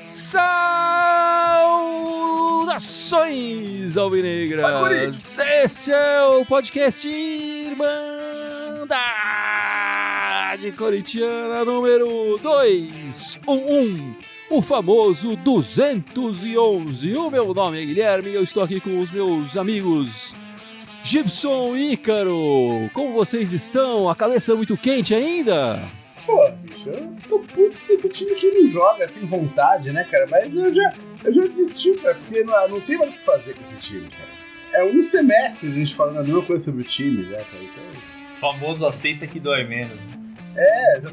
Saudações alvinegras! Este é o podcast Irmandade Corintiana número 211, o famoso 211. O meu nome é Guilherme e eu estou aqui com os meus amigos Gibson e Ícaro. Como vocês estão? A cabeça muito quente ainda? Pô, bicho, eu tô puto com esse time que não joga sem vontade, né, cara? Mas eu já desisti, cara, porque não tem mais o que fazer com esse time, cara. É um semestre a gente falando a mesma coisa sobre o time, né, cara? Então... O famoso aceita que dói menos, né? Já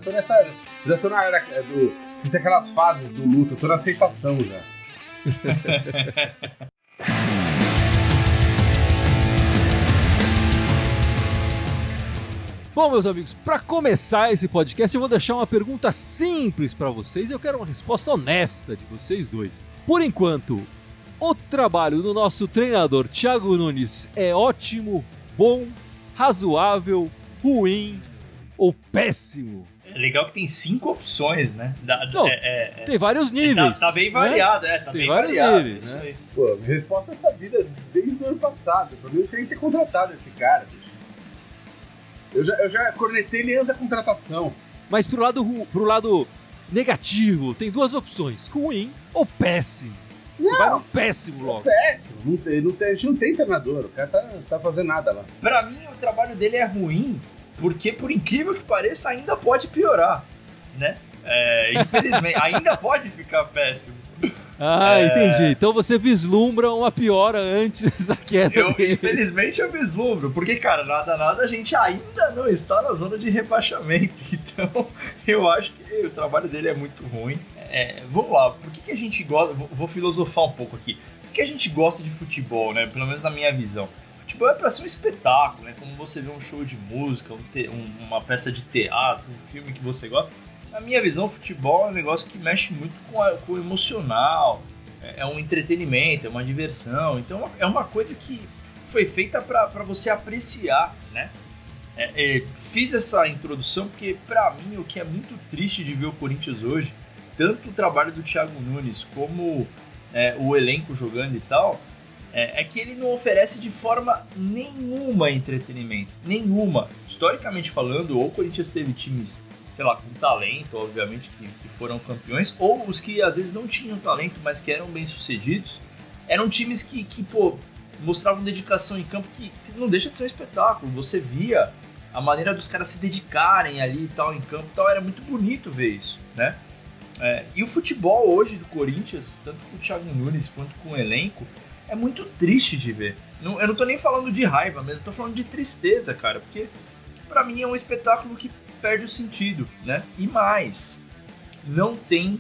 tô na era do... Você tem aquelas fases do luto, eu tô na aceitação já. Bom, meus amigos, para começar esse podcast, eu vou deixar uma pergunta simples para vocês e eu quero uma resposta honesta de vocês dois. Por enquanto, o trabalho do nosso treinador Thiago Nunes é ótimo, bom, razoável, ruim ou péssimo? É legal que tem 5 opções, né? Tem vários níveis. Tá bem variado, né? Tem vários níveis, isso né? Aí. Pô, minha resposta é sabida desde o ano passado. Pra mim, eu tinha que ter contratado esse cara, bicho. Eu já cornetei ele antes da contratação. Mas pro lado negativo, tem duas opções: ruim ou péssimo. Você vai no péssimo logo. Péssimo. A gente não tem treinador. O cara tá fazendo nada lá. Pra mim, o trabalho dele é ruim, porque, por incrível que pareça, ainda pode piorar, né? Infelizmente, ainda pode ficar péssimo. Entendi. Então você vislumbra uma piora antes da queda dele. Infelizmente eu vislumbro, porque, cara, nada, a gente ainda não está na zona de rebaixamento. Então, eu acho que o trabalho dele é muito ruim. Vamos lá, por que a gente gosta... Vou filosofar um pouco aqui. Por que a gente gosta de futebol, né? Pelo menos na minha visão. Futebol é pra ser um espetáculo, né? Como você vê um show de música, uma peça de teatro, um filme que você gosta. Na minha visão, futebol é um negócio que mexe muito com o emocional, é um entretenimento, é uma diversão. Então é uma coisa que foi feita para você apreciar, né? Fiz essa introdução porque, para mim, o que é muito triste de ver o Corinthians hoje, tanto o trabalho do Thiago Nunes como o elenco jogando e tal, é que ele não oferece de forma nenhuma entretenimento. Nenhuma. Historicamente falando, ou o Corinthians teve times, sei lá, com talento, obviamente, que foram campeões, ou os que às vezes não tinham talento, mas que eram bem-sucedidos, eram times que mostravam dedicação em campo, que não deixa de ser um espetáculo. Você via a maneira dos caras se dedicarem ali e tal, em campo e tal, era muito bonito ver isso, né? E o futebol hoje do Corinthians, tanto com o Thiago Nunes quanto com o elenco, é muito triste de ver. Eu não tô nem falando de raiva mesmo, eu tô falando de tristeza, cara, porque pra mim é um espetáculo que perde o sentido, né? E mais, não tem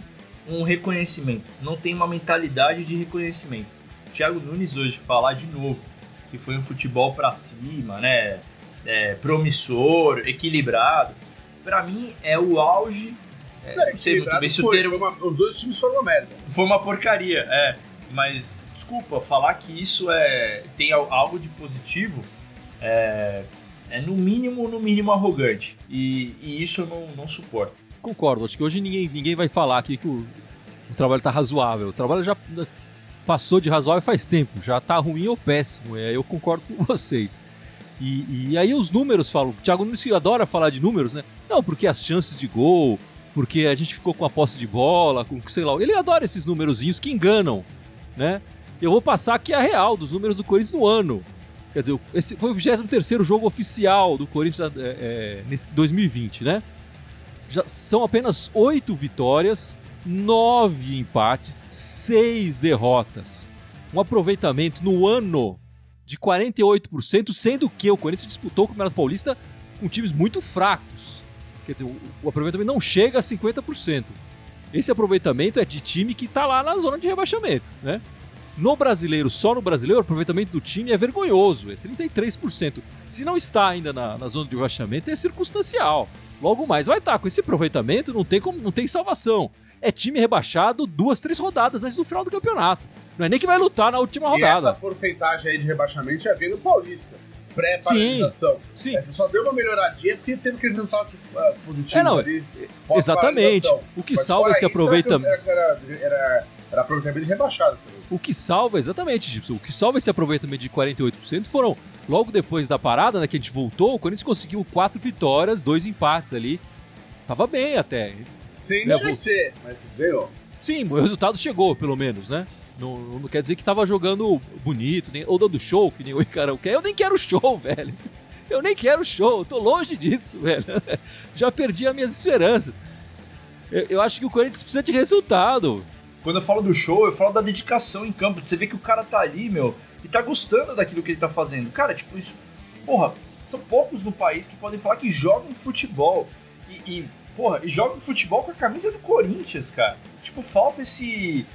um reconhecimento, não tem uma mentalidade de reconhecimento. O Thiago Nunes hoje falar de novo que foi um futebol pra cima, né? Promissor, equilibrado, pra mim é o auge. Não sei muito bem se o termo... Os dois times foram uma merda. Foi uma porcaria, mas desculpa, falar que isso tem algo de positivo é no mínimo arrogante. E isso eu não suporto. Concordo, acho que hoje ninguém vai falar aqui que o trabalho tá razoável. O trabalho já passou de razoável faz tempo, já tá ruim ou péssimo. Eu concordo com vocês. E aí os números falam, o Thiago Nunes adora falar de números, né? Não, porque as chances de gol, porque a gente ficou com a posse de bola, com sei lá. Ele adora esses númerozinhos que enganam, né? Eu vou passar aqui a real dos números do Corinthians no ano. Quer dizer, esse foi o 23º jogo oficial do Corinthians nesse 2020, né? Já são apenas 8 vitórias, 9 empates, 6 derrotas. Um aproveitamento no ano de 48%, sendo que o Corinthians disputou o Campeonato Paulista com times muito fracos. Quer dizer, o aproveitamento não chega a 50%. Esse aproveitamento é de time que está lá na zona de rebaixamento, né? No brasileiro, só no brasileiro, o aproveitamento do time é vergonhoso, é 33%. Se não está ainda na zona de rebaixamento, é circunstancial. Logo mais vai estar. Com esse aproveitamento, não tem salvação. É time rebaixado 2, 3 rodadas antes do final do campeonato. Não é nem que vai lutar na última rodada. E essa porcentagem aí de rebaixamento já vem no Paulista. pré-paralisação. Sim. Essa só deu uma melhoradinha porque teve aqueles resultados positivos ali. Exatamente. O que salva esse aproveitamento. Era aproveitamento rebaixado também. O que salva, exatamente, Gibson, o que salva esse aproveitamento de 48% foram, logo depois da parada, né, que a gente voltou, o Corinthians conseguiu 4 vitórias, 2 empates ali. Tava bem até. Sem merecer, mas ganhou. Sim, o resultado chegou, pelo menos, né? Não quer dizer que tava jogando bonito, ou dando show, que nem o Icarão quer. Eu nem quero show, velho. Eu nem quero show, tô longe disso, velho. Já perdi as minhas esperanças. Eu acho que o Corinthians precisa de resultado. Quando eu falo do show, eu falo da dedicação em campo. Você vê que o cara tá ali, meu, e tá gostando daquilo que ele tá fazendo. Cara, tipo, isso... Porra, são poucos no país que podem falar que jogam futebol. E jogam futebol com a camisa do Corinthians, cara. Tipo, falta esse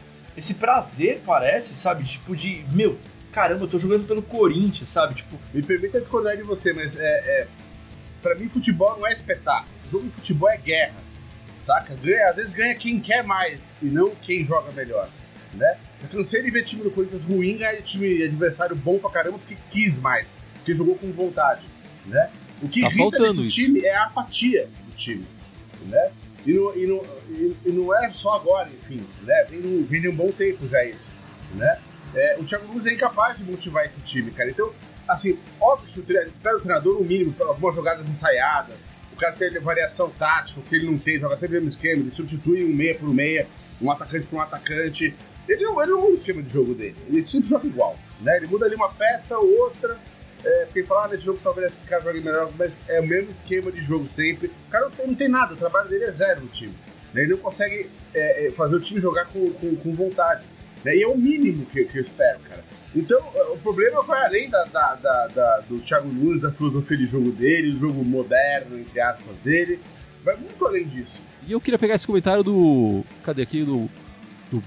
prazer, parece, sabe? Tipo, meu, caramba, eu tô jogando pelo Corinthians, sabe? Tipo... Me permita discordar de você, mas pra mim futebol não é espetáculo. O jogo de futebol é guerra, saca? Às vezes ganha quem quer mais e não quem joga melhor, né? Eu cansei de ver time do Corinthians ruim ganhar de time adversário bom pra caramba porque quis mais, porque jogou com vontade, né? O que irrita nesse time é a apatia do time, né? E não é só agora, enfim, né? Vem de um bom tempo já isso, né? O Thiago Nunes é incapaz de motivar esse time, cara. Então, assim, óbvio que espera o treinador, no mínimo, algumas jogadas ensaiadas, o cara tem variação tática, o que ele não tem, joga sempre o mesmo esquema, ele substitui um meia por meia, um atacante por um atacante. Ele não muda o esquema de jogo dele, ele sempre joga igual, né? Ele muda ali uma peça ou outra, porque fala, nesse jogo talvez esse cara jogue melhor, mas é o mesmo esquema de jogo sempre. O cara não tem nada, o trabalho dele é zero no time. Né? Ele não consegue fazer o time jogar com vontade. Né? E é o mínimo que eu espero, cara. Então, o problema vai além do Thiago Nunes, da filosofia de jogo dele, do jogo moderno, entre aspas, dele. Vai muito além disso. E eu queria pegar esse comentário do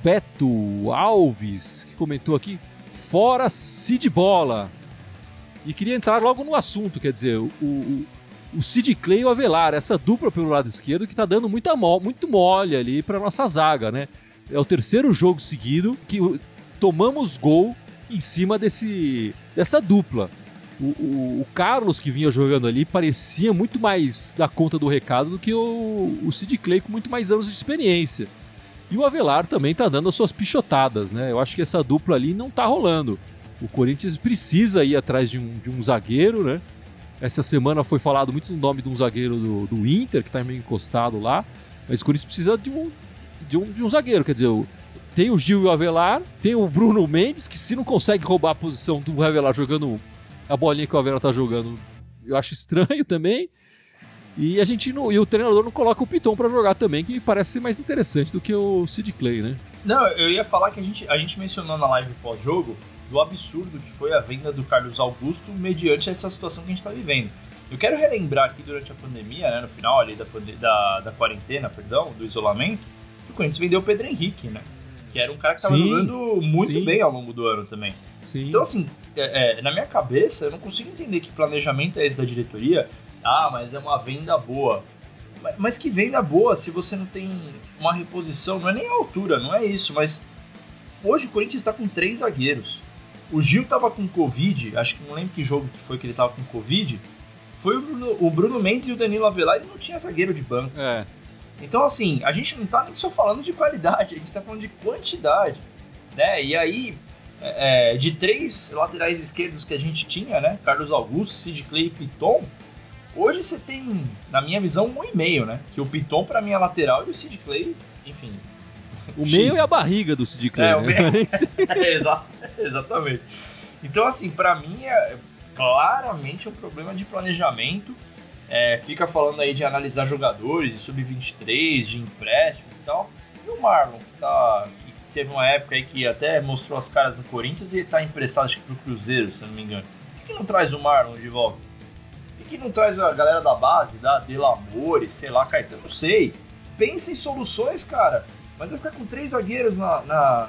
Beto Alves, que comentou aqui, fora Cid Bola. E queria entrar logo no assunto, quer dizer, o Sid Clay e o Avelar, essa dupla pelo lado esquerdo que tá dando muito mole ali pra nossa zaga, né? É o terceiro jogo seguido que tomamos gol em cima dessa dupla. O Carlos, que vinha jogando ali, parecia muito mais dar conta do recado do que o Sid Clay com muito mais anos de experiência. E o Avelar também tá dando as suas pichotadas, né? Eu acho que essa dupla ali não tá rolando. O Corinthians precisa ir atrás de um zagueiro, né? Essa semana foi falado muito no nome de um zagueiro do Inter, que tá meio encostado lá. Mas o Corinthians precisa de um zagueiro, quer dizer, tem o Gil e o Avelar, tem o Bruno Mendes, que se não consegue roubar a posição do Avelar jogando a bolinha que o Avelar tá jogando, eu acho estranho também. E o treinador não coloca o Piton pra jogar também, que me parece ser mais interessante do que o Sid Clay, né? Não, eu ia falar que a gente mencionou na live pós-jogo do absurdo que foi a venda do Carlos Augusto mediante essa situação que a gente está vivendo. Eu quero relembrar aqui durante a pandemia, né, no final ali da quarentena, do isolamento, que o Corinthians vendeu o Pedro Henrique, né? Que era um cara que estava jogando muito bem ao longo do ano também. Sim. Então, assim, na minha cabeça, eu não consigo entender que planejamento é esse da diretoria. Ah, mas é uma venda boa. Mas que venda boa se você não tem uma reposição, não é nem a altura, não é isso, mas hoje o Corinthians está com 3 zagueiros. O Gil tava com Covid, acho que não lembro que jogo que foi que ele tava com Covid. Foi o Bruno Mendes e o Danilo Avelar, ele não tinha zagueiro de banco. Então, assim, a gente não tá nem só falando de qualidade, a gente tá falando de quantidade, né? E aí, de 3 laterais esquerdos que a gente tinha, né? Carlos Augusto, Sid Clay e Piton, hoje você tem, na minha visão, 1,5, né? Que o Piton pra mim é lateral e o Sid Clay, enfim... O meio é a barriga do Sid Clay, o meio... Exatamente. Então, assim, pra mim é claramente um problema de planejamento. Fica falando aí de analisar jogadores, de sub-23, de empréstimo e tal. E o Marlon, que teve uma época aí que até mostrou as caras no Corinthians e tá emprestado, acho que pro Cruzeiro, se eu não me engano. Por que não traz o Marlon de volta? Por que não traz a galera da base, da Delamore, sei lá, Caetano? Não sei. Pensa em soluções, cara. Mas vai ficar com 3 zagueiros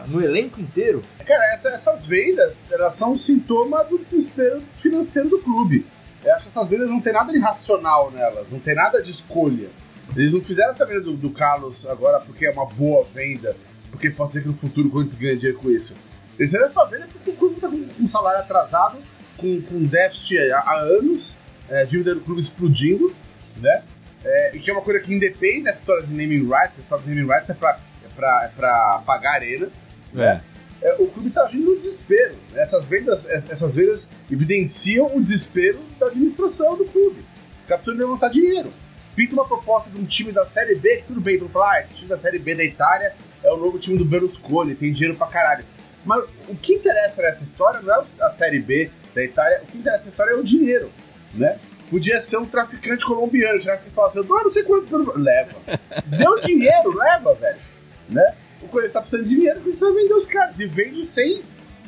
no elenco inteiro. Cara, essas vendas, elas são um sintoma do desespero financeiro do clube. Eu acho que essas vendas não tem nada de racional nelas, não tem nada de escolha. Eles não fizeram essa venda do Carlos agora porque é uma boa venda, porque pode ser que no futuro o Corinthians ganhe dinheiro com isso. Eles fizeram essa venda porque o clube tá com um salário atrasado com déficit há anos, dívida do clube explodindo, né? E que é uma coisa que independe dessa história de naming rights, a história de naming rights é pra pagar a arena, né? O clube tá agindo no desespero. Essas vendas evidenciam o desespero da administração do clube. Tá precisando levantar dinheiro. Pinta uma proposta de um time da Série B, que tudo bem, tu fala, esse time da Série B da Itália é o novo time do Berlusconi, tem dinheiro pra caralho. Mas o que interessa nessa história não é a Série B da Itália, o que interessa nessa história é o dinheiro, né? Podia ser um traficante colombiano, já que fala assim, eu dou não sei quanto, leva. Deu dinheiro, leva, velho, né? O Corinthians tá precisando de dinheiro, porque você vai vender os caras, e vende sem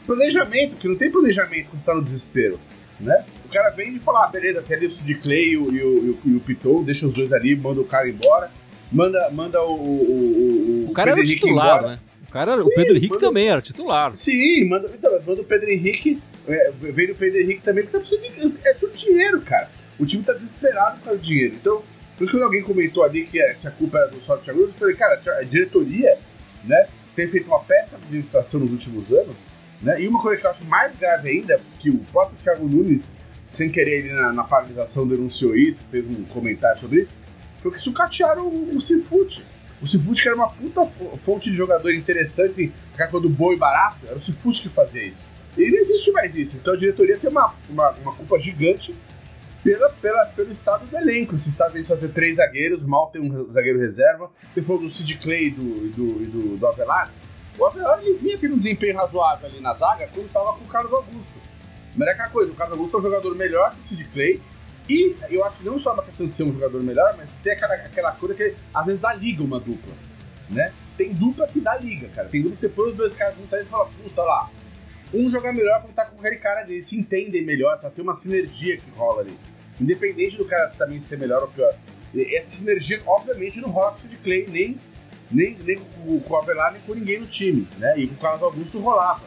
planejamento, que não tem planejamento quando você tá no desespero, né? O cara vem e fala, beleza, tem ali o Sid Clay e o Pitou, deixa os dois ali, manda o cara embora, manda o cara era o titular, embora. Né? Sim, o Pedro Henrique também era titular. Sim, manda o Pedro Henrique, veio o Pedro Henrique também, porque tá precisando é tudo dinheiro, cara. O time tá desesperado por causa do dinheiro. Então, quando alguém comentou ali que se a culpa era do só do Thiago Nunes, eu falei, cara, a diretoria, né, tem feito uma péssima administração nos últimos anos, né, e uma coisa que eu acho mais grave ainda, que o próprio Thiago Nunes, sem querer, ele na paralisação denunciou isso, fez um comentário sobre isso, foi que sucatearam o Cifute. O Cifute, que era uma puta fonte de jogador interessante, assim, aquela coisa do bom e barato, era o Cifute que fazia isso. E não existe mais isso. Então a diretoria tem uma culpa gigante pelo estado do elenco. Esse estado tem só ter 3 zagueiros, mal tem um zagueiro reserva. Se for do Sid Clay e do Avelar, o Avelar ele vinha tendo um desempenho razoável ali na zaga quando estava com o Carlos Augusto. Mas é aquela coisa, o Carlos Augusto é um jogador melhor que o Sid Clay. E eu acho que não só uma questão de ser um jogador melhor, mas tem aquela coisa que às vezes dá liga uma dupla, né? Tem dupla que dá liga, cara. Tem dupla que você põe os dois caras juntos e fala, puta, lá, um jogar melhor quando tá com aquele cara ali, eles se entendem melhor, sabe? Tem uma sinergia que rola ali. Independente do cara também ser melhor ou pior. Essa sinergia, obviamente, não rola com o Sid Clay, nem com o Avelar, nem com ninguém no time, né? E com o Carlos Augusto rolava.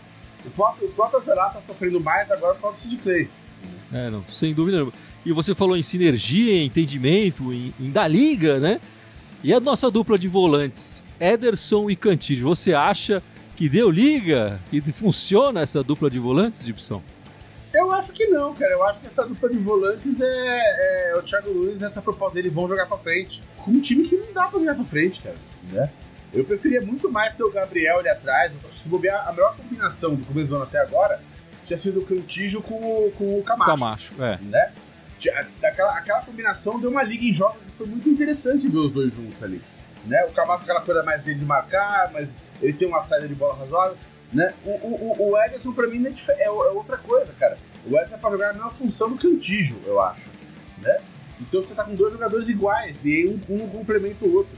O próprio Avelar tá sofrendo mais agora por causa do Sid Clay. Não, sem dúvida nenhuma. E você falou em sinergia, em entendimento, em da liga, né? E a nossa dupla de volantes, Ederson e Cantillo, você acha que deu liga? Que funciona essa dupla de volantes, Gibson? Eu acho que não, cara. Eu acho que essa dupla de volantes o Thiago Nunes, essa proposta dele, vão jogar pra frente. Com um time que não dá pra jogar pra frente, cara, né? Eu preferia muito mais ter o Gabriel ali atrás. Eu acho que se bobear, a melhor combinação do começo do ano até agora tinha sido o Cantillo com o Camacho. Né? Aquela combinação deu uma liga em jogos e foi muito interessante ver os dois juntos ali. Né? O Camacho aquela coisa mais dele de marcar, mas ele tem uma saída de bola razoável. Né? O Ederson, pra mim, é outra coisa, cara. O Ederson é pra jogar a mesma função do Cantillo, eu acho. Né? Então você tá com 2 jogadores iguais, e aí um complementa o outro.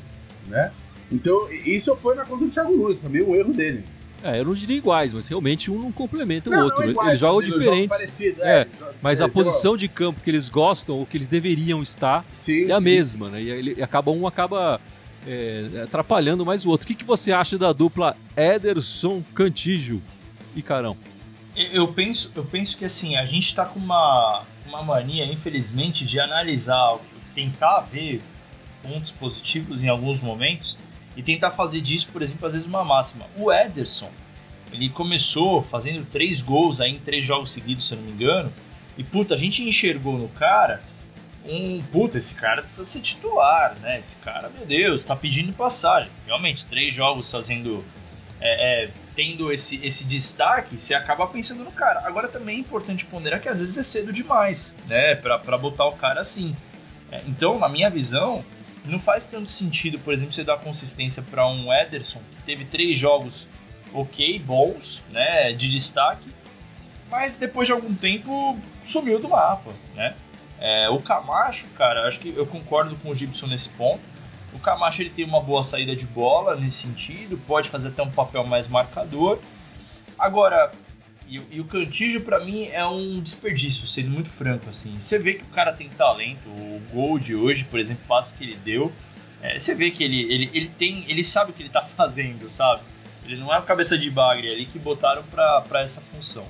Né? Então, isso foi na conta do Thiago Nunes, também um erro dele. Eu não diria iguais, mas realmente um não complementa o outro. Não é iguais, eles jogam diferentes. Mas a tem posição de campo que eles gostam, ou que eles deveriam estar, é a mesma, né? E um acaba atrapalhando mais o outro. O que você acha da dupla Ederson, Cantillo e Carão? Eu penso que assim, a gente tá com uma mania, infelizmente, de analisar, tentar ver pontos positivos em alguns momentos e tentar fazer disso, por exemplo, às vezes uma máxima. O Ederson, ele começou fazendo 3 gols aí em 3 jogos seguidos, se eu não me engano, e a gente enxergou no cara esse cara precisa ser titular, né? Esse cara, meu Deus, tá pedindo passagem. Realmente, 3 jogos fazendo, tendo esse destaque, você acaba pensando no cara. Agora também é importante ponderar que às vezes é cedo demais, né? Pra botar o cara assim. Então, na minha visão, não faz tanto sentido, por exemplo, você dar consistência para um Ederson que teve 3 jogos bons, né, de destaque, mas depois de algum tempo sumiu do mapa, né? O Camacho, cara, acho que eu concordo com o Gibson nesse ponto. O Camacho, ele tem uma boa saída de bola nesse sentido, pode fazer até um papel mais marcador. Agora, e o Cantillo, pra mim, é um desperdício, sendo muito franco, assim. Você vê que o cara tem talento, o gol de hoje, por exemplo, o passe que ele deu, você vê que ele sabe o que ele tá fazendo, sabe? Ele não é o cabeça de bagre ali que botaram pra essa função.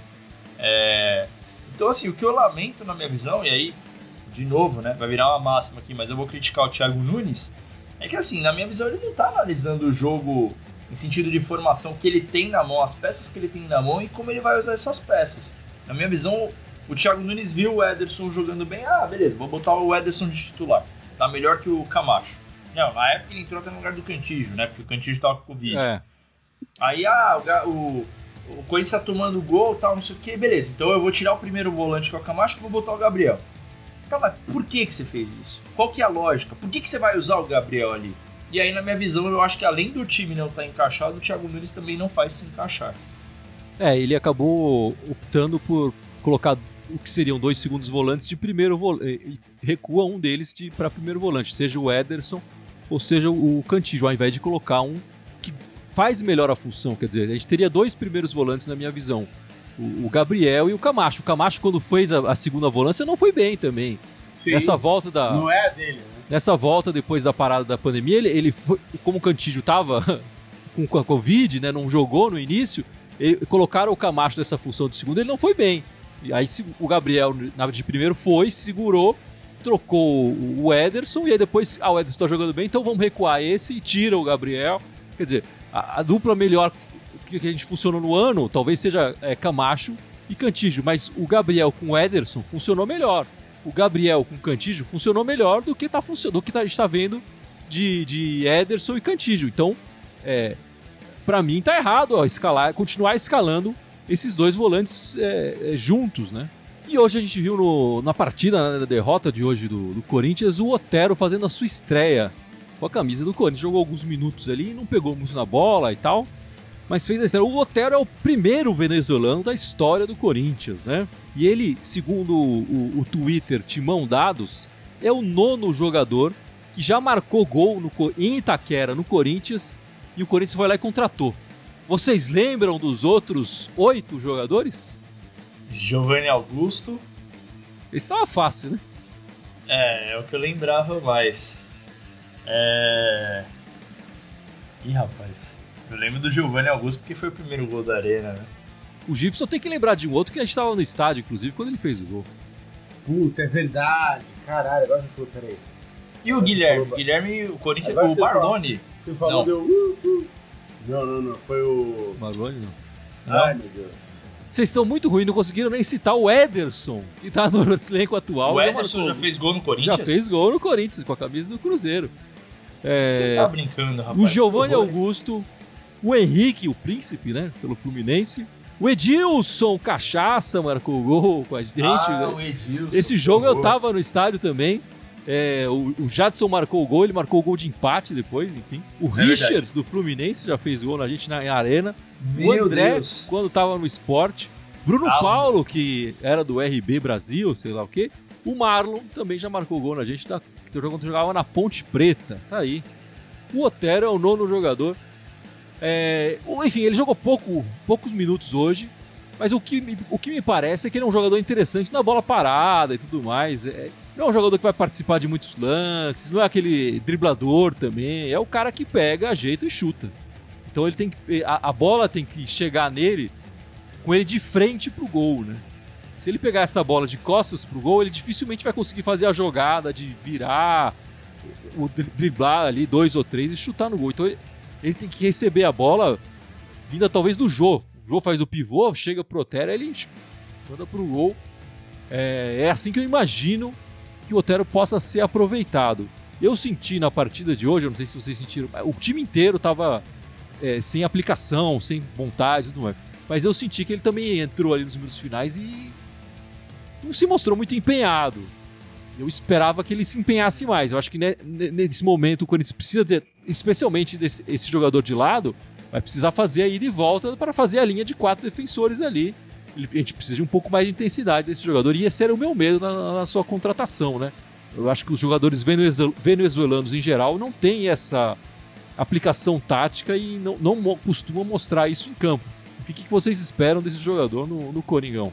Então, assim, o que eu lamento na minha visão, e aí, de novo, né, vai virar uma máxima aqui, mas eu vou criticar o Thiago Nunes, é que, assim, na minha visão, ele não tá analisando o jogo em sentido de formação que ele tem na mão, as peças que ele tem na mão e como ele vai usar essas peças. Na minha visão, O Thiago Nunes viu o Ederson jogando bem, beleza, vou botar o Ederson de titular. Tá melhor que o Camacho. Não, na época ele entrou até no lugar do Cantillo, né? Porque o Cantillo tava com Covid. Aí, o Corinthians tá tomando gol e tal, não sei o que, beleza. Então eu vou tirar o primeiro volante que é o Camacho e vou botar o Gabriel. Tá, mas por que você fez isso? Qual que é a lógica? Por que você vai usar o Gabriel ali? E aí, na minha visão, eu acho que além do time não estar encaixado, o Thiago Nunes também não faz se encaixar. Ele acabou optando por colocar o que seriam 2 segundos volantes de primeiro volante. Recua um deles para primeiro volante, seja o Ederson ou seja o Cantillo, ao invés de colocar um que faz melhor a função. Quer dizer, a gente teria 2 primeiros volantes na minha visão. O Gabriel e o Camacho. O Camacho, quando fez a segunda volância, não foi bem também. Sim, nessa volta não é a dele, né? Nessa volta, depois da parada da pandemia, ele foi, como o Cantillo tava com a Covid, né, não jogou no início, colocaram o Camacho nessa função de segundo, ele não foi bem. E aí o Gabriel, de primeiro, foi, segurou, trocou o Ederson, e aí depois, o Ederson tá jogando bem, então vamos recuar esse e tira o Gabriel. Quer dizer, a dupla melhor que a gente funcionou no ano, talvez seja Camacho e Cantillo, mas o Gabriel com o Ederson funcionou melhor. O Gabriel com o Cantillo funcionou melhor do que a gente está vendo de Ederson e Cantillo. Então, para mim tá errado continuar escalando esses 2 volantes juntos, né? E hoje a gente viu na partida, na derrota de hoje do Corinthians, o Otero fazendo a sua estreia com a camisa do Corinthians. Jogou alguns minutos ali, não pegou muito na bola e tal, mas fez a estreia. O Otero é o primeiro venezuelano da história do Corinthians, né? E ele, segundo o Twitter Timão Dados, é o 9º jogador que já marcou gol em Itaquera, no Corinthians, e o Corinthians foi lá e contratou. Vocês lembram dos outros 8 jogadores? Giovanni Augusto. Esse tava fácil, né? É o que eu lembrava mais. Ih, rapaz. Eu lembro do Giovanni Augusto porque foi o primeiro gol da Arena, né? O Gibson tem que lembrar de um outro que a gente tava no estádio, inclusive, quando ele fez o gol. Puta, é verdade. Caralho, agora você falou, peraí. E o Guilherme? Guilherme, o Corinthians, o Marlone. Você falou, deu... Não, foi o... Marlone, não. Ai, meu Deus. Vocês estão muito ruins, não conseguiram nem citar o Ederson, que tá no elenco atual. O Ederson já fez gol no Corinthians? Já fez gol no Corinthians, com a camisa do Cruzeiro. Você tá brincando, rapaz. O Giovanni Augusto, o Henrique, o príncipe, né, pelo Fluminense. O Edilson Cachaça marcou gol com a gente. Né? O Edilson. Esse jogo eu tava no estádio também. O Jadson marcou o gol, ele marcou o gol de empate depois, enfim. O Richard, verdade, do Fluminense, já fez gol na gente na Arena. O André, quando tava no Sport. Bruno Paulo, que era do RB Brasil, sei lá o quê. O Marlon também já marcou gol na gente, quando jogava na Ponte Preta. Tá aí. O Otero é o 9º jogador. Enfim, ele jogou poucos minutos hoje, mas o que me parece é que ele é um jogador interessante na bola parada e tudo mais. Não é um jogador que vai participar de muitos lances, não é aquele driblador também, é o cara que pega, ajeita e chuta. Então ele tem que, a bola tem que chegar nele com ele de frente pro gol, né? Se ele pegar essa bola de costas pro gol, ele dificilmente vai conseguir fazer a jogada de virar, driblar ali 2 ou 3 e chutar no gol. Então ele tem que receber a bola vinda talvez do Jô. O Jô faz o pivô, chega pro Otero, ele manda pro gol. É assim que eu imagino que o Otero possa ser aproveitado. Eu senti na partida de hoje, eu não sei se vocês sentiram, o time inteiro tava sem aplicação, sem vontade e tudo mais. Mas eu senti que ele também entrou ali nos minutos finais e não se mostrou muito empenhado. Eu esperava que ele se empenhasse mais. Eu acho que nesse momento o Corinthians precisa ter, especialmente esse jogador de lado, vai precisar fazer a ida e volta para fazer a linha de 4 defensores ali. A gente precisa de um pouco mais de intensidade desse jogador, e esse era o meu medo na sua contratação, né? Eu acho que os jogadores venezuelanos em geral não têm essa aplicação tática e não costumam mostrar isso em campo. O que vocês esperam desse jogador no Coringão?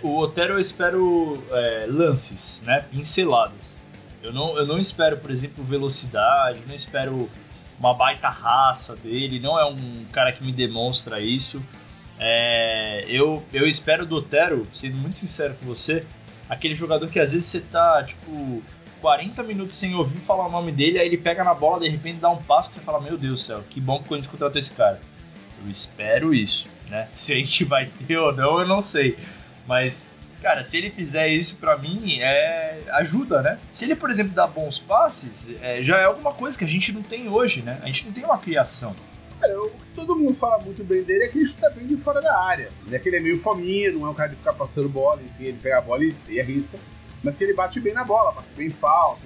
O Otero eu espero lances, né? Pinceladas. Eu não espero, por exemplo, velocidade, não espero uma baita raça dele, não é um cara que me demonstra isso. Eu espero do Otero, sendo muito sincero com você, aquele jogador que às vezes você tá, 40 minutos sem ouvir falar o nome dele, aí ele pega na bola, de repente dá um passo que você fala, meu Deus do céu, que bom que o Corinthians contratou esse cara. Eu espero isso, né? Se a gente vai ter ou não, eu não sei. Mas, cara, se ele fizer isso pra mim, ajuda, né? Se ele, por exemplo, dá bons passes, já é alguma coisa que a gente não tem hoje, né? A gente não tem uma criação. O que todo mundo fala muito bem dele é que ele chuta bem de fora da área. É que ele é meio fominha, não é um cara de ficar passando bola, enfim, ele pega a bola e arrisca. Mas que ele bate bem na bola, bate bem em falta.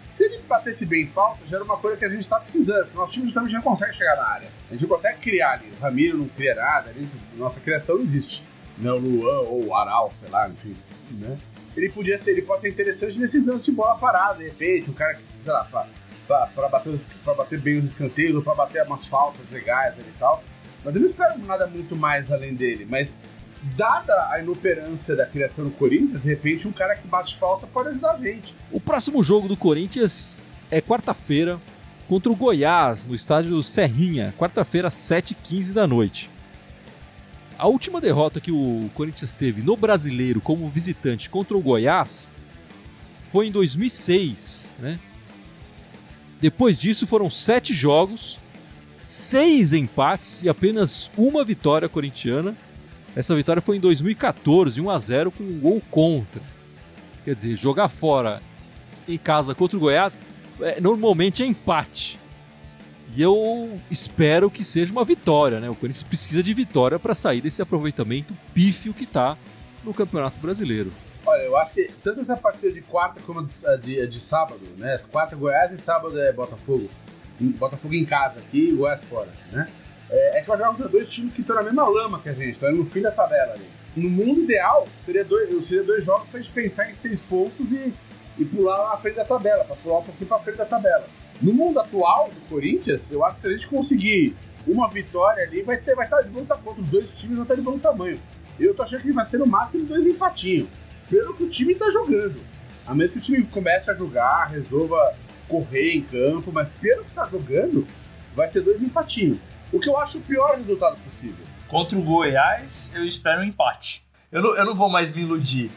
Se ele batesse bem em falta, já era uma coisa que a gente tá precisando. Porque nosso time justamente não consegue chegar na área. A gente não consegue criar ali. O Ramiro não cria nada, nossa criação não existe. Não, o Luan ou o Aral, sei lá, enfim, né? Ele pode ser interessante nesses lances de bola parada, de repente, um cara que, sei lá, pra bater bem os escanteios, ou pra bater umas faltas legais e tal. Mas eu não espero nada muito mais além dele. Mas, dada a inoperância da criação do Corinthians, de repente um cara que bate falta pode ajudar a gente. O próximo jogo do Corinthians é quarta-feira contra o Goiás, no estádio Serrinha. Quarta-feira, 7h15 da noite. A última derrota que o Corinthians teve no Brasileiro como visitante contra o Goiás foi em 2006, né? Depois disso foram 7 jogos, 6 empates e apenas uma vitória corintiana. Essa vitória foi em 2014, 1-0 com um gol contra. Quer dizer, jogar fora em casa contra o Goiás normalmente é empate. E eu espero que seja uma vitória, né? O Corinthians precisa de vitória para sair desse aproveitamento pífio que está no Campeonato Brasileiro. Olha, eu acho que tanto essa partida de quarta como a de sábado, né? Quarta Goiás e sábado é Botafogo. Botafogo em casa aqui e Goiás fora, né? É que vai jogar contra 2 times que estão na mesma lama que a gente, estão no fim da tabela ali. No mundo ideal, seria 2 jogos pra gente pensar em 6 pontos e pular lá na frente da tabela, pra pular um pouquinho pra frente da tabela. No mundo atual do Corinthians, eu acho que se a gente conseguir uma vitória ali, vai estar de bom tamanho. Os 2 times vão estar de bom tamanho. Eu tô achando que vai ser no máximo 2 empatinhos. Pelo que o time tá jogando. A menos que o time comece a jogar, resolva correr em campo, mas pelo que tá jogando, vai ser 2 empatinhos. O que eu acho o pior resultado possível. Contra o Goiás, eu espero um empate. Eu não vou mais me iludir.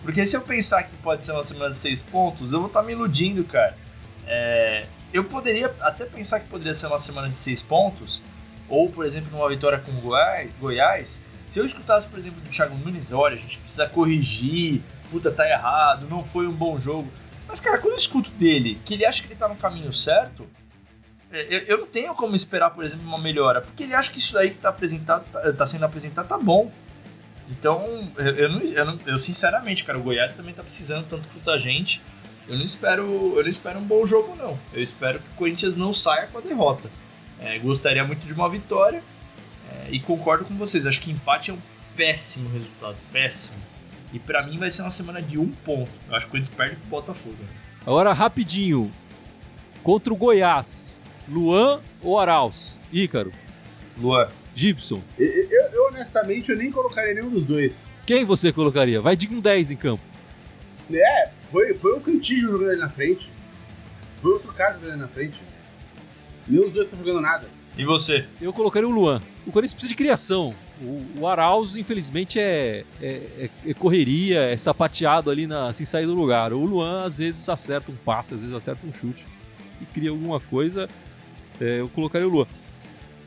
Porque se eu pensar que pode ser uma semana de 6 pontos, eu vou estar me iludindo, cara. Eu poderia até pensar que poderia ser uma semana de 6 pontos, ou, por exemplo, numa vitória com o Goiás. Se eu escutasse, por exemplo, do Thiago Nunes, olha, a gente precisa corrigir, puta, tá errado, não foi um bom jogo. Mas, cara, quando eu escuto dele, que ele acha que ele tá no caminho certo, eu não tenho como esperar, por exemplo, uma melhora, porque ele acha que isso daí que tá sendo apresentado tá bom. Então, eu sinceramente, cara, o Goiás também tá precisando tanto quanto a gente. Eu não espero um bom jogo, não. Eu espero que o Corinthians não saia com a derrota. Gostaria muito de uma vitória. E concordo com vocês, acho que empate é um péssimo resultado, péssimo. E pra mim vai ser uma semana de 1 ponto. Eu acho que o Corinthians perde pro Botafogo. Agora, rapidinho, contra o Goiás, Luan ou Arauz? Ícaro? Luan. Gibson? Eu honestamente, eu nem colocaria nenhum dos 2. Quem você colocaria? Vai de um 10 em campo. Foi o Cantillo jogando ali na frente. Foi outro cara jogando ali na frente. Nenhum dos 2 tá jogando nada. E você? Eu colocaria o Luan. O Corinthians precisa de criação. O Arauz, infelizmente, é correria, é sapateado ali sem sair do lugar. O Luan, às vezes, acerta um passe, às vezes acerta um chute e cria alguma coisa. Eu colocaria o Luan.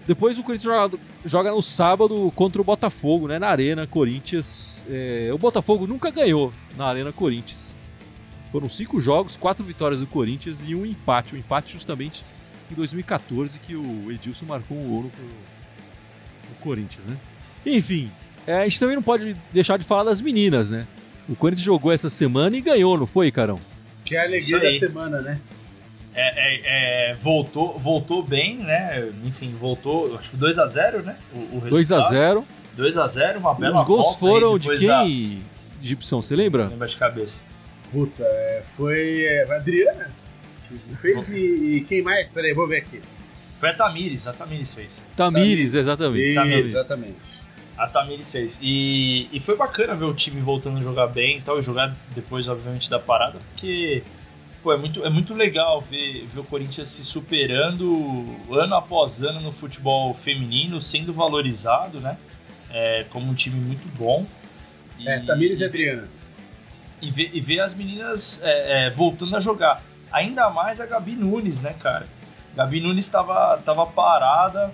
Depois o Corinthians joga no sábado contra o Botafogo, né, na Arena Corinthians. O Botafogo nunca ganhou na Arena Corinthians. Foram 5 jogos, 4 vitórias do Corinthians e um empate. Um empate justamente em 2014, que o Edilson marcou um gol no Corinthians, né? Enfim, a gente também não pode deixar de falar das meninas, né? O Corinthians jogou essa semana e ganhou, não foi, Carão? Que é a alegria da semana, né? Voltou bem, né? Enfim, voltou, acho que 2-0, né? O 2-0. 2-0, uma bela volta. Os gols foram de quem, da... Gibson, você lembra? Lembra de cabeça. Puta, foi a Adriana que fez e quem mais? Peraí, vou ver aqui. Foi a Tamires fez. Tamires, exatamente. Exatamente. A Tamires fez. E foi bacana ver o time voltando a jogar bem e tal, e jogar depois, obviamente, da parada, porque é muito legal ver o Corinthians se superando ano após ano no futebol feminino, sendo valorizado, né? Como um time muito bom. Tamires e Adriana. E ver as meninas voltando a jogar. Ainda mais a Gabi Nunes, né, cara? Gabi Nunes estava parada,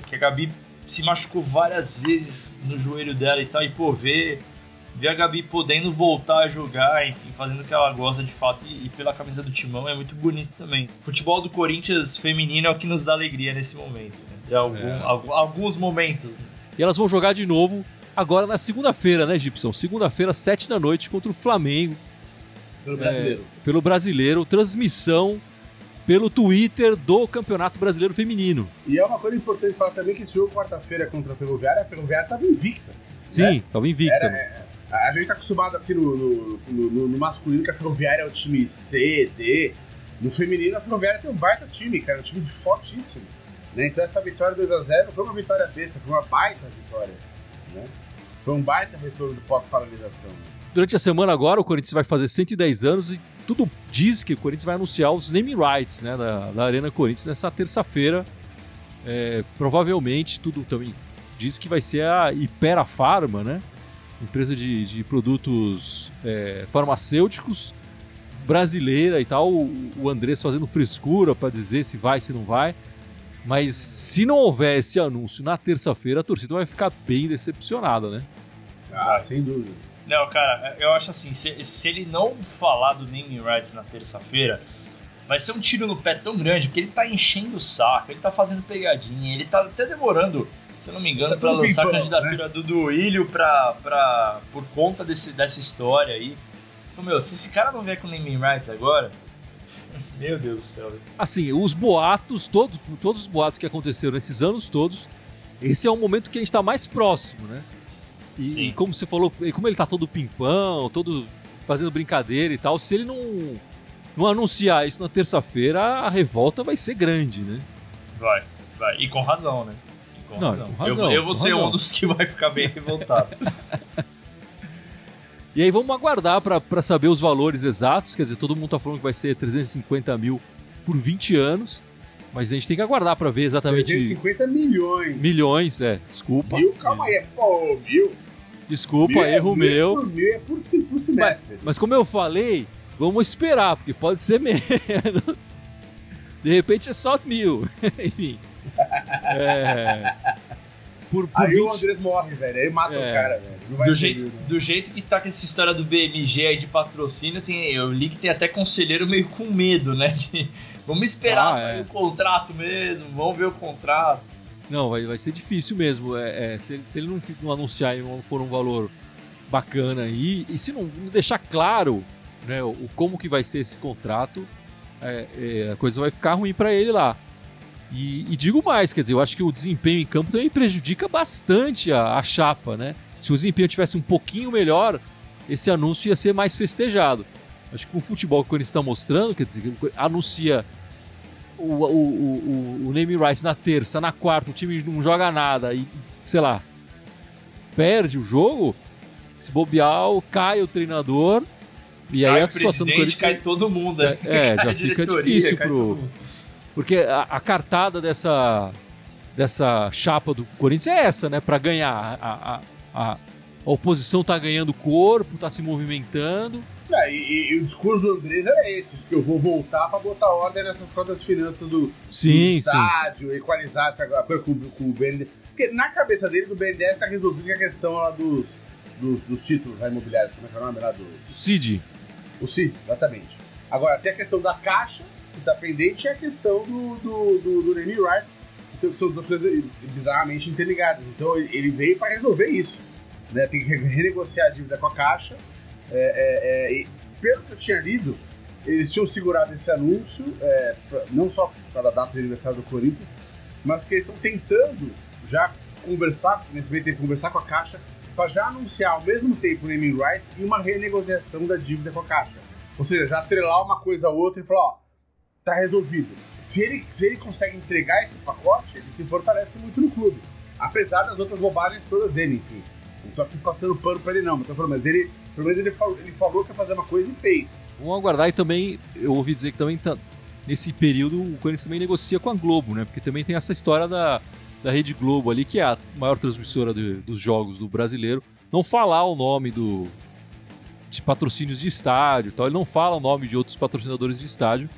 que a Gabi se machucou várias vezes no joelho dela e tal, e pô, ver a Gabi podendo voltar a jogar, enfim, fazendo o que ela gosta de fato e pela camisa do Timão é muito bonito também. O futebol do Corinthians feminino é o que nos dá alegria nesse momento, né? Alguns momentos, né? E elas vão jogar de novo agora na segunda-feira, né, Gibson? Segunda-feira, 7h contra o Flamengo. Pelo Brasileiro. Transmissão pelo Twitter do Campeonato Brasileiro Feminino. E é uma coisa importante falar também que esse jogo quarta-feira contra a Ferroviária estava invicta. Sim, estava invicta. A gente tá acostumado aqui no masculino que a Ferroviária é o time C, D. No feminino, a Ferroviária tem um baita time, cara, um time fortíssimo. Né? Então essa vitória 2-0 não foi uma vitória besta, foi uma baita vitória. Né? Foi um baita retorno do pós-paralisação. Durante a semana agora, o Corinthians vai fazer 110 anos e tudo diz que o Corinthians vai anunciar os naming rights, né, da Arena Corinthians nessa terça-feira. Provavelmente, tudo também diz que vai ser a Hypera Pharma, né? Empresa de produtos farmacêuticos brasileira e tal. O Andrés fazendo frescura para dizer se vai, se não vai. Mas se não houver esse anúncio na terça-feira, a torcida vai ficar bem decepcionada, né? Ah, sem dúvida. Não, cara, eu acho assim, se ele não falar do naming rights na terça-feira, vai ser um tiro no pé tão grande, porque ele tá enchendo o saco, ele tá fazendo pegadinha, ele tá até demorando, se eu não me engano, pra lançar a candidatura do Duílio por conta dessa história aí. Então, meu, se esse cara não vier com naming rights agora, meu Deus do céu. Assim, os boatos, todos os boatos que aconteceram nesses anos todos, esse é o momento que a gente tá mais próximo, né? E como você falou, como ele tá todo pimpão, todo fazendo brincadeira e tal, se ele não anunciar isso na terça-feira, a revolta vai ser grande, né? Vai. E com razão, né? Com razão. Eu vou ser um dos que vai ficar bem revoltado. E aí vamos aguardar para saber os valores exatos, quer dizer, todo mundo tá falando que vai ser 350 mil por 20 anos, mas a gente tem que aguardar para ver exatamente... 350 milhões. Milhões, desculpa. Mil, calma aí, pô, mil. Desculpa, erro meu. Mil é por semestre. Mas como eu falei, vamos esperar, porque pode ser menos. De repente é só 1.000. Enfim. Aí 20... o Andrés morre, velho. Aí mata o cara, velho. Do jeito que tá com essa história do BMG aí de patrocínio, eu li que tem até conselheiro meio com medo, né? Vamos esperar sair o contrato mesmo, vamos ver o contrato. Não, vai ser difícil mesmo. Se ele não anunciar e não for um valor bacana aí, e se não deixar claro, né, como que vai ser esse contrato, a coisa vai ficar ruim para ele lá. E digo mais, quer dizer, eu acho que o desempenho em campo também prejudica bastante a chapa, né? Se o desempenho tivesse um pouquinho melhor, esse anúncio ia ser mais festejado. Acho que o futebol que o Corinthians está mostrando, quer dizer, anuncia o naming rights na terça, na quarta, o time não joga nada e, sei lá, perde o jogo, se bobear, cai o treinador e aí a situação do Corinthians... Cai todo mundo, já fica difícil porque a cartada dessa chapa do Corinthians é essa, né? Para ganhar. A oposição tá ganhando corpo, tá se movimentando. E o discurso do Andrés era esse, que eu vou voltar para botar ordem nessas coisas das finanças do estádio, equalizar essa coisa com o BNDES. Porque na cabeça dele, do BNDES tá resolvido a questão lá dos títulos imobiliários. Como é que é o nome lá do CID. O CID, exatamente. Agora, tem a questão da Caixa, que está pendente, é a questão do naming rights, então, que são duas coisas bizarramente interligadas. Então ele veio para resolver isso, né? Tem que renegociar a dívida com a Caixa. E pelo que eu tinha lido, eles tinham segurado esse anúncio, não só para a data de aniversário do Corinthians, mas porque eles estão tentando já conversar, nesse meio tempo, conversar com a Caixa para já anunciar ao mesmo tempo o naming rights e uma renegociação da dívida com a Caixa. Ou seja, já atrelar uma coisa a outra e falar, tá resolvido. Se ele consegue entregar esse pacote, ele se fortalece muito no clube. Apesar das outras bobagens todas dele, enfim. Não tô aqui passando pano pra ele não, mas ele, pelo menos ele falou que ia fazer uma coisa e fez. Vamos aguardar. E também, eu ouvi dizer que também tá, nesse período o Corinthians também negocia com a Globo, né? Porque também tem essa história da Rede Globo ali, que é a maior transmissora dos jogos do brasileiro, não falar o nome de patrocínios de estádio e tal. Ele não fala o nome de outros patrocinadores de estádio.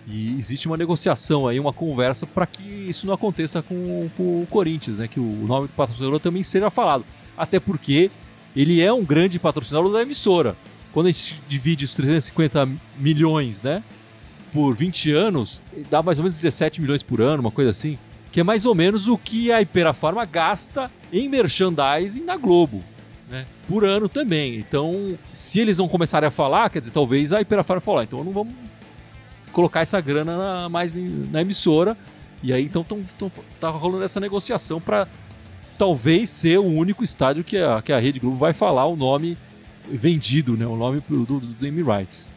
E existe uma negociação aí, uma conversa para que isso não aconteça com o Corinthians, né? Que o nome do patrocinador também seja falado. Até porque ele é um grande patrocinador da emissora. Quando a gente divide os 350 milhões, né? Por 20 anos, dá mais ou menos 17 milhões por ano, uma coisa assim. Que é mais ou menos o que a Hypera Pharma gasta em merchandising na Globo, né? Por ano também. Então, se eles não começarem a falar, quer dizer, talvez a Hypera Pharma falar, então não vamos colocar essa grana mais na emissora. E aí, então, tá rolando essa negociação para talvez ser o único estádio que a Rede Globo vai falar o nome vendido, né? O nome do name rights.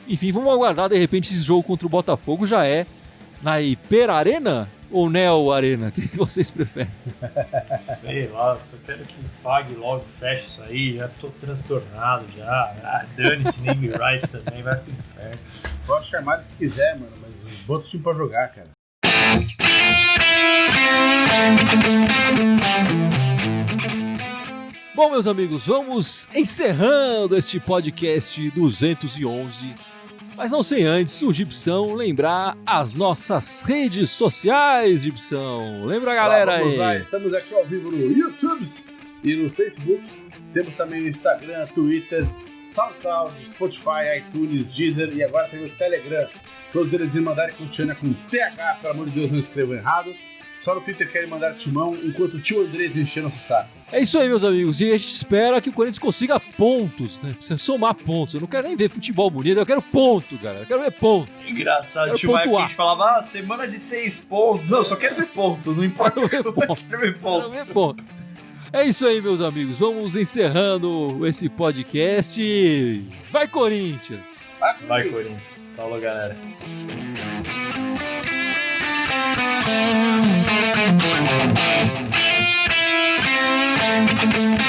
Enfim, vamos aguardar. De repente, esse jogo contra o Botafogo já é na Hypera Arena ou Neo Arena? O que vocês preferem? Sei lá, só quero que pague logo, feche isso aí. Já tô transtornado já. Dane-se, name rights também, vai pro inferno. Pode chamar o que quiser, mano, mas bota o time pra jogar, cara. Bom, meus amigos, vamos encerrando este podcast 211. Mas não sem antes o Gibson lembrar as nossas redes sociais, Gibson. Lembra a galera vamos aí? Lá, estamos aqui ao vivo no YouTube e no Facebook. Temos também o Instagram, Twitter, SoundCloud, Spotify, iTunes, Deezer e agora tem o Telegram. Todos eles irem mandarem com Tiana com TH, pelo amor de Deus, não escrevam errado. Só no Twitter querem mandar timão, enquanto o tio Andrés encher nosso saco. É isso aí, meus amigos. E a gente espera que o Corinthians consiga pontos, né? Precisa somar pontos. Eu não quero nem ver futebol bonito, eu quero ponto, cara. Eu quero ver ponto. Engraçado, tio Maio, que a gente falava, semana de 6 pontos. Não, eu só quero ver ponto, não importa. Eu quero ver ponto. É isso aí, meus amigos. Vamos encerrando esse podcast. Vai, Corinthians! Vai, Corinthians. Falou, galera. Thank you.